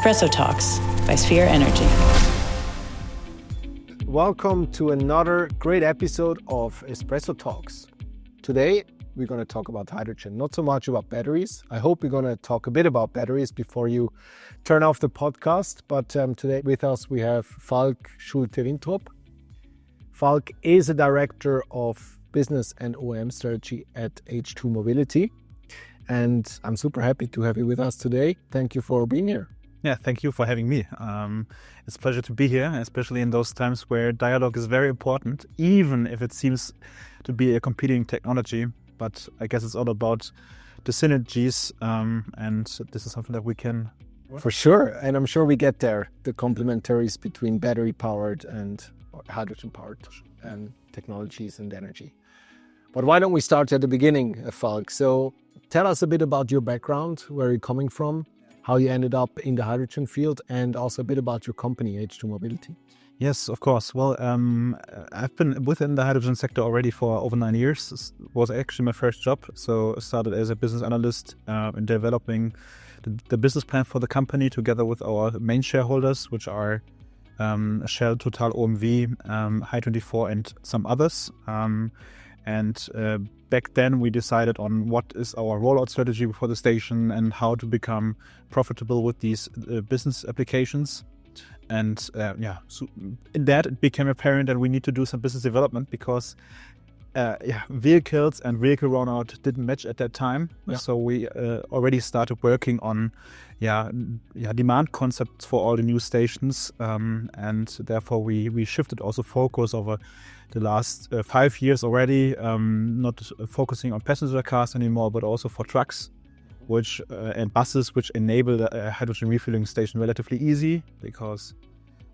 Espresso Talks by Sphere Energy. Welcome to another great episode of Espresso Talks. Today, we're going to talk about hydrogen, not so much about batteries. I hope we're going to talk a bit about batteries before you turn off the podcast. But today with us, we have Falk Schulte-Wintrop. Falk is a director of Business and OEM Strategy at H2 Mobility. And I'm super happy to have you with us today. Thank you for being here. Yeah, thank you for having me. It's a pleasure to be here, especially in those times where dialogue is very important, even if it seems to be a competing technology. But I guess it's all about the synergies, and this is something that we can... For sure, and I'm sure we get there, the complementaries between battery-powered and hydrogen-powered technologies and energy. But why don't we start at the beginning, Falk? So tell us a bit about your background, where you're coming from, how you ended up in the hydrogen field, and also a bit about your company, H2 Mobility. Yes, of course. Well, I've been within the hydrogen sector already for over 9 years. It was actually my first job. So I started as a business analyst in developing the business plan for the company together with our main shareholders, which are Shell, Total, OMV, Hy24 and some others. Back then we decided on what is our rollout strategy for the station and how to become profitable with these business applications. And so in that it became apparent that we need to do some business development because vehicles and vehicle rollout didn't match at that time. Yeah. So we already started working on demand concepts for all the new stations, and therefore we shifted also focus over the last 5 years already, not focusing on passenger cars anymore, but also for trucks, which and buses, which enable a hydrogen refueling station relatively easy, because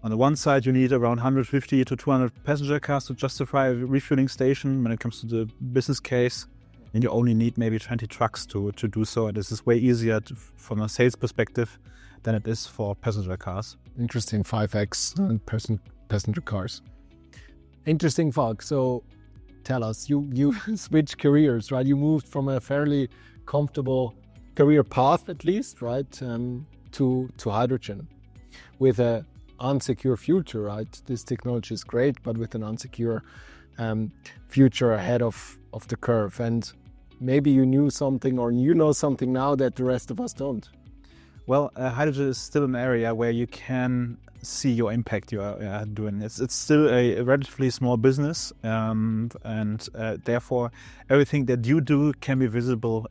on the one side you need around 150 to 200 passenger cars to justify a refueling station. When it comes to the business case, and you only need maybe 20 trucks to do so, and this is way easier from a sales perspective than it is for passenger cars. Interesting, 5x passenger cars. Interesting, Falk. So tell us, you switched careers, right? You moved from a fairly comfortable career path, at least, right, to hydrogen with a unsecure future, right? This technology is great, but with an unsecure future ahead of the curve. And maybe you knew something, or you know something now that the rest of us don't. Well, hydrogen is still an area where you can see your impact you are doing. It's still a relatively small business, and therefore everything that you do can be visible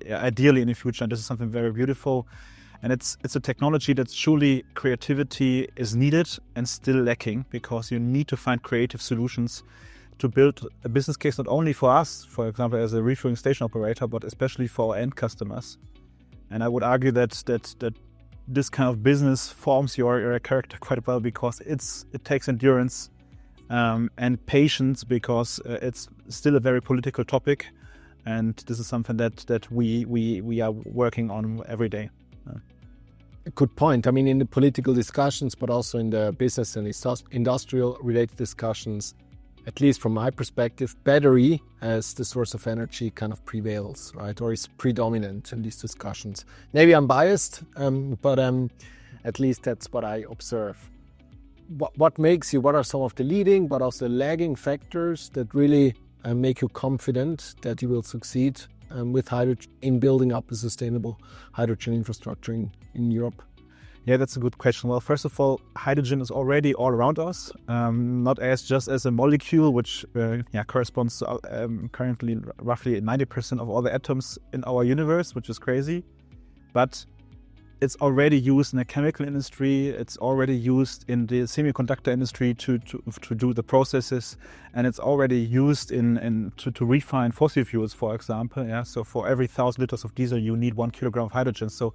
ideally in the future. And this is something very beautiful. And it's a technology that truly creativity is needed and still lacking, because you need to find creative solutions to build a business case not only for us, for example, as a refueling station operator, but especially for our end customers. And I would argue that this kind of business forms your character quite well, because it takes endurance and patience, because it's still a very political topic, and this is something that we are working on every day. A good point. I mean, in the political discussions, but also in the business and industrial related discussions, at least from my perspective, battery as the source of energy kind of prevails, right? Or is predominant in these discussions. Maybe I'm biased, but at least that's what I observe. What are some of the leading, but also lagging factors that really make you confident that you will succeed with hydrogen in building up a sustainable hydrogen infrastructure in Europe? Yeah, that's a good question. Well, first of all, hydrogen is already all around us, not just as a molecule, which corresponds to currently roughly 90% of all the atoms in our universe, which is crazy. But it's already used in the chemical industry. It's already used in the semiconductor industry to do the processes, and it's already used to refine fossil fuels, for example. Yeah, so for every 1,000 liters of diesel, you need 1 kilogram of hydrogen. So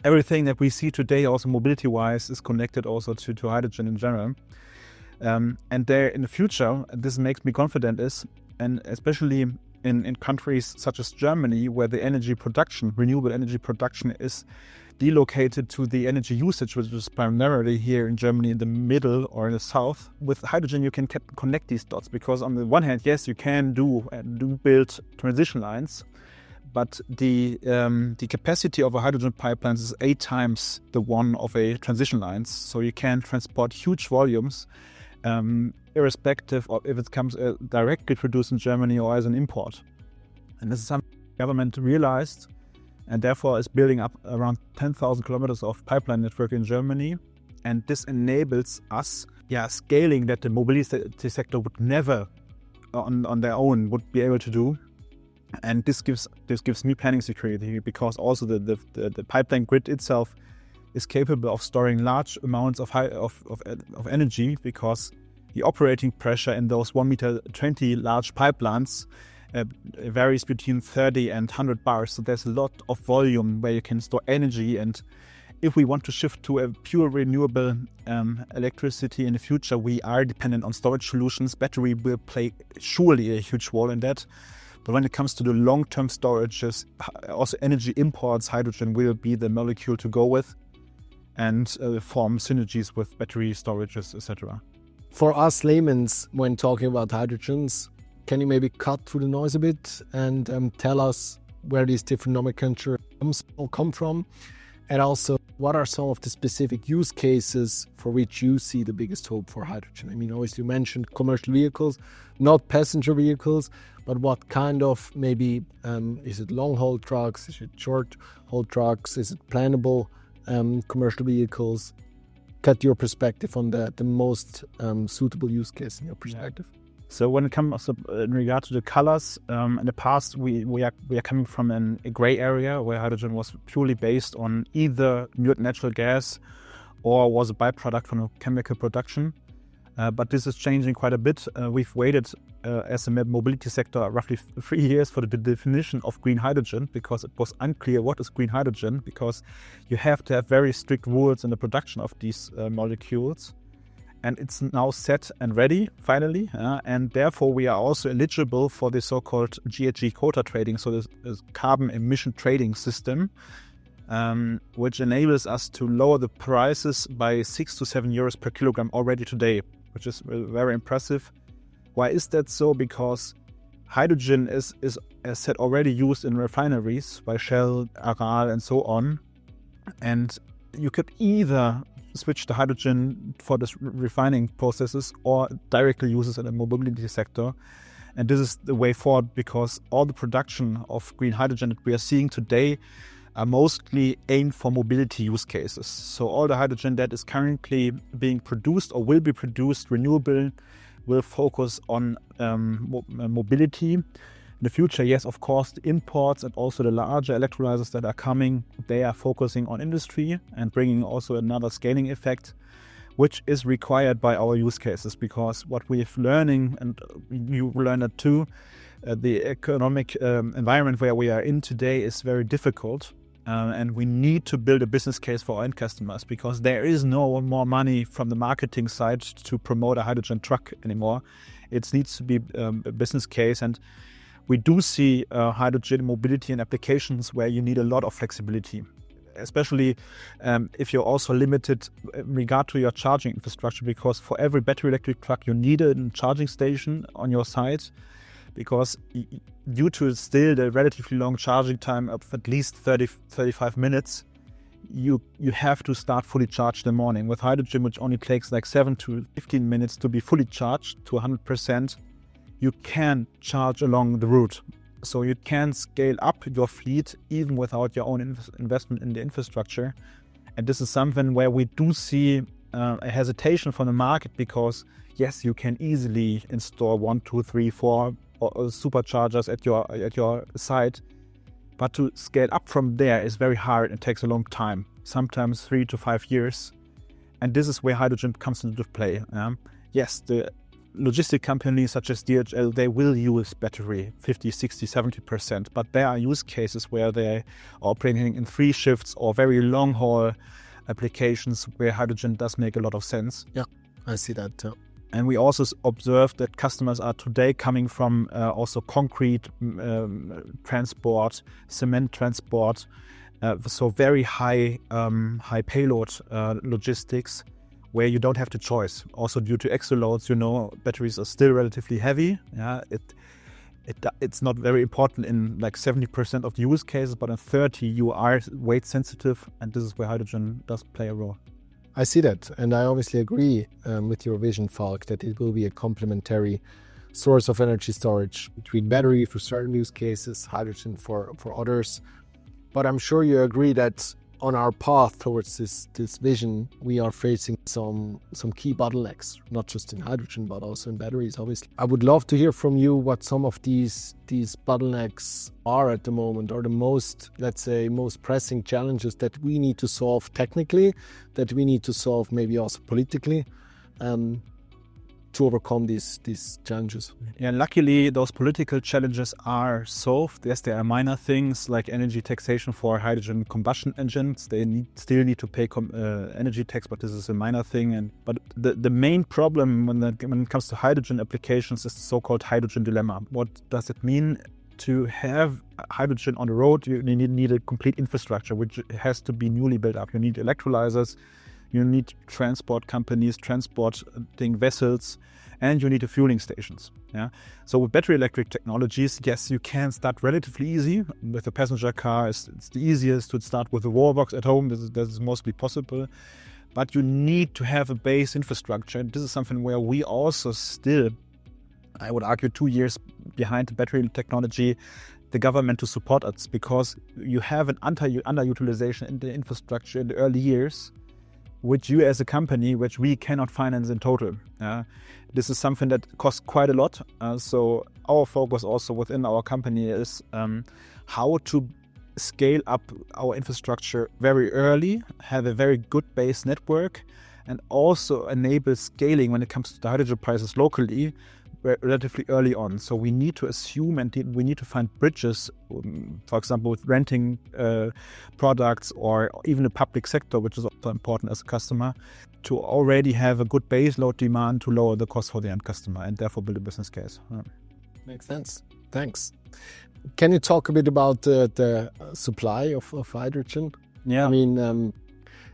everything that we see today, also mobility-wise, is connected also to hydrogen in general. And there in the future, this makes me confident and especially in countries such as Germany, where the renewable energy production is delocated to the energy usage, which is primarily here in Germany in the middle or in the south. With hydrogen, you can connect these dots, because on the one hand, yes, you can build transition lines, but the capacity of a hydrogen pipeline is 8 times the one of a transition lines. So you can transport huge volumes, irrespective of if it comes directly produced in Germany or as an import. And this is something the government realized, and therefore is building up around 10,000 kilometers of pipeline network in Germany. And this enables us, scaling that the mobility sector would never on their own would be able to do. And this gives me planning security, because also the pipeline grid itself is capable of storing large amounts of energy, because the operating pressure in those 1.20 meter large pipelines varies between 30 and 100 bars. So there's a lot of volume where you can store energy. And if we want to shift to a pure renewable electricity in the future, we are dependent on storage solutions. Battery will play surely a huge role in that. But when it comes to the long-term storages, also energy imports, hydrogen will be the molecule to go with, and form synergies with battery storages, etc. For us laymen, when talking about hydrogens, can you maybe cut through the noise a bit and tell us where these different nomenclature come from? And also, what are some of the specific use cases for which you see the biggest hope for hydrogen? I mean, obviously you mentioned commercial vehicles, not passenger vehicles, but what kind of maybe, is it long-haul trucks, is it short-haul trucks, is it plannable commercial vehicles? Get your perspective on the most suitable use case in your perspective. Yeah. So when it comes in regard to the colors, in the past we are coming from a gray area where hydrogen was purely based on either natural gas or was a byproduct from a chemical production. But this is changing quite a bit. We've waited as a mobility sector roughly 3 years for the definition of green hydrogen, because it was unclear what is green hydrogen, because you have to have very strict rules in the production of these molecules. And it's now set and ready, finally, and therefore we are also eligible for the so-called GHG Quota trading, so this carbon emission trading system, which enables us to lower the prices by 6 to 7 euros per kilogram already today, which is very impressive. Why is that so? Because hydrogen is as said, already used in refineries by Shell, Aral, and so on, and you could either switch to hydrogen for the refining processes or directly use it in the mobility sector. And this is the way forward, because all the production of green hydrogen that we are seeing today are mostly aimed for mobility use cases. So all the hydrogen that is currently being produced or will be produced renewable will focus on mobility. In the future, yes, of course, the imports and also the larger electrolyzers that are coming, they are focusing on industry and bringing also another scaling effect, which is required by our use cases, because what we're learning, and you learn it too, the economic environment where we are in today is very difficult, and we need to build a business case for our end customers, because there is no more money from the marketing side to promote a hydrogen truck anymore. It needs to be a business case, and we do see hydrogen mobility and applications where you need a lot of flexibility, especially if you're also limited in regard to your charging infrastructure, because for every battery electric truck you need a charging station on your site, because due to still the relatively long charging time of at least 30-35 minutes, you have to start fully charged in the morning. With hydrogen, which only takes like 7 to 15 minutes to be fully charged to 100%, you can charge along the route. So you can scale up your fleet even without your own investment in the infrastructure. And this is something where we do see a hesitation from the market, because yes, you can easily install 1, 2, 3, 4 superchargers at your site, but to scale up from there is very hard and takes a long time, sometimes 3 to 5 years. And this is where hydrogen comes into play. Yes, the logistic companies such as DHL, they will use battery 50, 60, 70%, but there are use cases where they are operating in 3 shifts or very long haul applications where hydrogen does make a lot of sense. Yeah, I see that too. And we also observe that customers are today coming from also concrete transport, cement transport, so very high payload logistics, where you don't have the choice. Also due to extra loads, batteries are still relatively heavy. Yeah, it's not very important in like 70% of the use cases, but in 30 you are weight sensitive, and this is where hydrogen does play a role. I see that, and I obviously agree with your vision, Falk, that it will be a complementary source of energy storage between battery for certain use cases, hydrogen for others. But I'm sure you agree that on our path towards this vision, we are facing some key bottlenecks, not just in hydrogen, but also in batteries, obviously. I would love to hear from you what some of these bottlenecks are at the moment, or the most pressing challenges that we need to solve technically, that we need to solve maybe also politically, to overcome these challenges. Yeah, luckily those political challenges are solved. Yes, there are minor things like energy taxation for hydrogen combustion engines. They still need to pay energy tax, but this is a minor thing. But the main problem when it comes to hydrogen applications is the so-called hydrogen dilemma. What does it mean? To have hydrogen on the road, you need a complete infrastructure, which has to be newly built up. You need electrolyzers, you need transport companies, transporting vessels, and you need refueling stations. Yeah. So with battery electric technologies, yes, you can start relatively easy. With a passenger car, it's the easiest to start with a wallbox at home. This is mostly possible. But you need to have a base infrastructure. And this is something where we also still, I would argue, 2 years behind the battery technology, the government to support us, because you have an underutilization in the infrastructure in the early years, which you as a company, which we cannot finance in total. This is something that costs quite a lot. So our focus also within our company is how to scale up our infrastructure very early, have a very good base network, and also enable scaling when it comes to the hydrogen prices locally relatively early on. So we need to assume and we need to find bridges, for example, with renting products, or even the public sector, which is also important as a customer, to already have a good base load demand to lower the cost for the end customer and therefore build a business case. Makes sense. Thanks. Can you talk a bit about the supply of hydrogen? Yeah. I mean,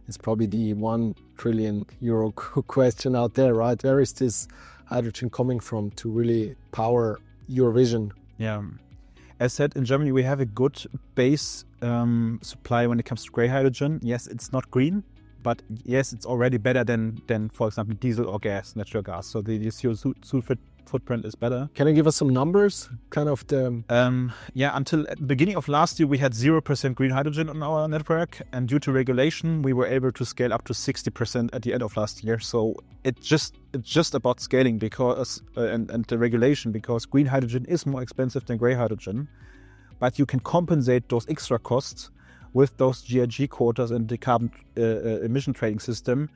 it's probably the €1 trillion question out there, right? Where is this hydrogen coming from to really power your vision? Yeah. As said, in Germany, we have a good base supply when it comes to grey hydrogen. Yes, it's not green, but yes, it's already better than for example, diesel or natural gas. So the CO2 footprint is better. Can you give us some numbers? Kind of the... Until at the beginning of last year, we had 0% green hydrogen on our network. And due to regulation, we were able to scale up to 60% at the end of last year. So it's just about scaling because and the regulation, because green hydrogen is more expensive than grey hydrogen. But you can compensate those extra costs with those GHG quotas and the carbon emission trading system.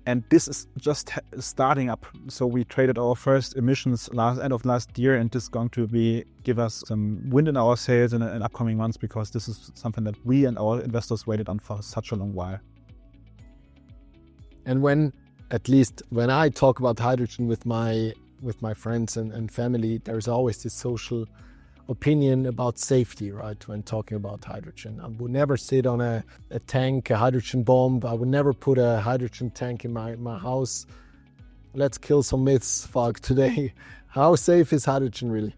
And this is just starting up. So we traded our first emissions end of last year, and this is going to give us some wind in our sails in upcoming months, because this is something that we and our investors waited on for such a long while. And when I talk about hydrogen with my friends and family, there's always this social opinion about safety, right? When talking about hydrogen, I would never sit on a tank, a hydrogen bomb. I would never put a hydrogen tank in my house. Let's kill some myths, Falk, today. How safe is hydrogen really?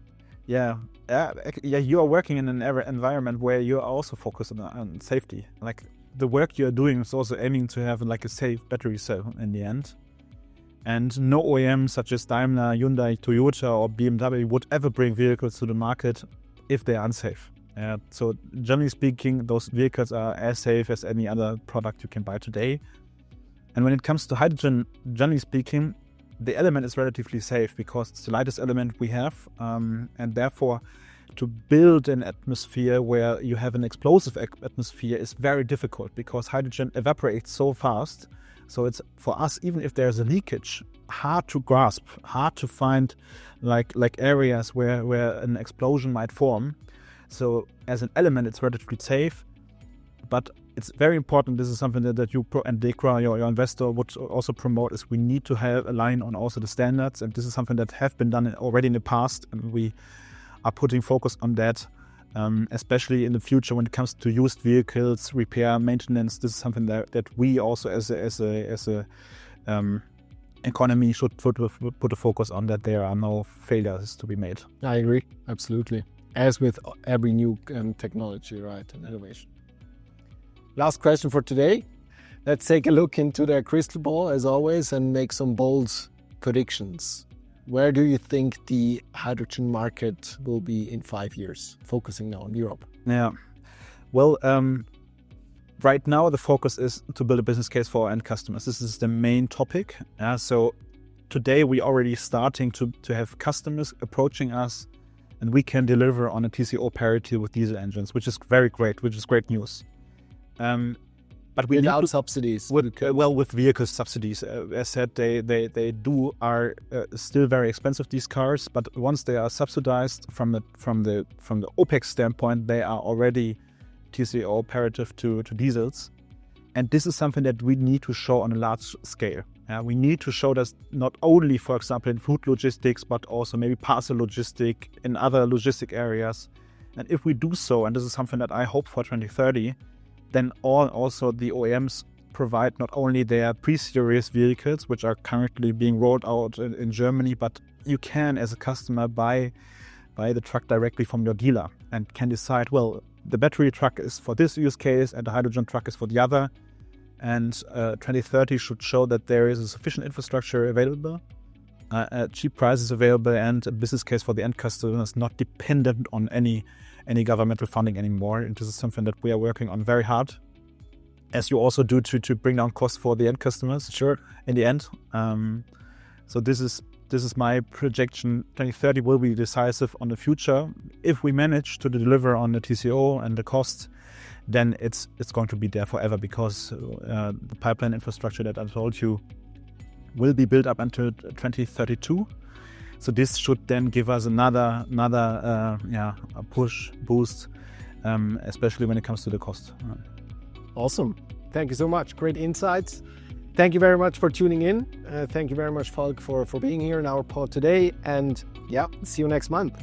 Yeah. You are working in an environment where you are also focused on safety. Like the work you are doing is also aiming to have like a safe battery cell in the end. And no OEM such as Daimler, Hyundai, Toyota or BMW would ever bring vehicles to the market if they are unsafe. So generally speaking, those vehicles are as safe as any other product you can buy today. And when it comes to hydrogen, generally speaking, the element is relatively safe because it's the lightest element we have. And therefore, to build an atmosphere where you have an explosive atmosphere is very difficult because hydrogen evaporates so fast. So it's, for us, even if there's a leakage, hard to grasp, hard to find like areas where an explosion might form. So as an element, it's relatively safe, but it's very important. This is something that you and DEKRA, your investor, would also promote, is we need to have a line on also the standards. And this is something that have been done already in the past, and we are putting focus on that. Especially in the future when it comes to used vehicles, repair, maintenance. This is something that we also as a economy should put a focus on that there are no failures to be made. I agree, absolutely. As with every new technology, right, and innovation. Last question for today. Let's take a look into the crystal ball, as always, and make some bold predictions. Where do you think the hydrogen market will be in 5 years, focusing now on Europe? Yeah. Well, right now the focus is to build a business case for our end customers. This is the main topic. So today we already starting to have customers approaching us, and we can deliver on a TCO parity with diesel engines, which is very great, which is great news. But we without subsidies. With vehicle subsidies, as said, they are still very expensive, these cars. But once they are subsidized from the OPEX standpoint, they are already TCO parative to diesels, and this is something that we need to show on a large scale. We need to show this not only, for example, in food logistics, but also maybe parcel logistic in other logistic areas. And if we do so, and this is something that I hope for 2030. Then also the OEMs provide not only their pre-series vehicles, which are currently being rolled out in Germany, but you can, as a customer, buy the truck directly from your dealer and can decide, well, the battery truck is for this use case and the hydrogen truck is for the other. And 2030 should show that there is a sufficient infrastructure available, cheap prices available, and a business case for the end customers not dependent on any governmental funding anymore. And this is something that we are working on very hard, as you also do to bring down costs for the end customers. Sure. In the end, so this is my projection. 2030 will be decisive on the future. If we manage to deliver on the TCO and the cost, then it's going to be there forever, because the pipeline infrastructure that I told you will be built up until 2032. So this should then give us another boost, especially when it comes to the cost. Awesome. Thank you so much. Great insights. Thank you very much for tuning in. Thank you very much, Falk, for being here in our pod today. And see you next month.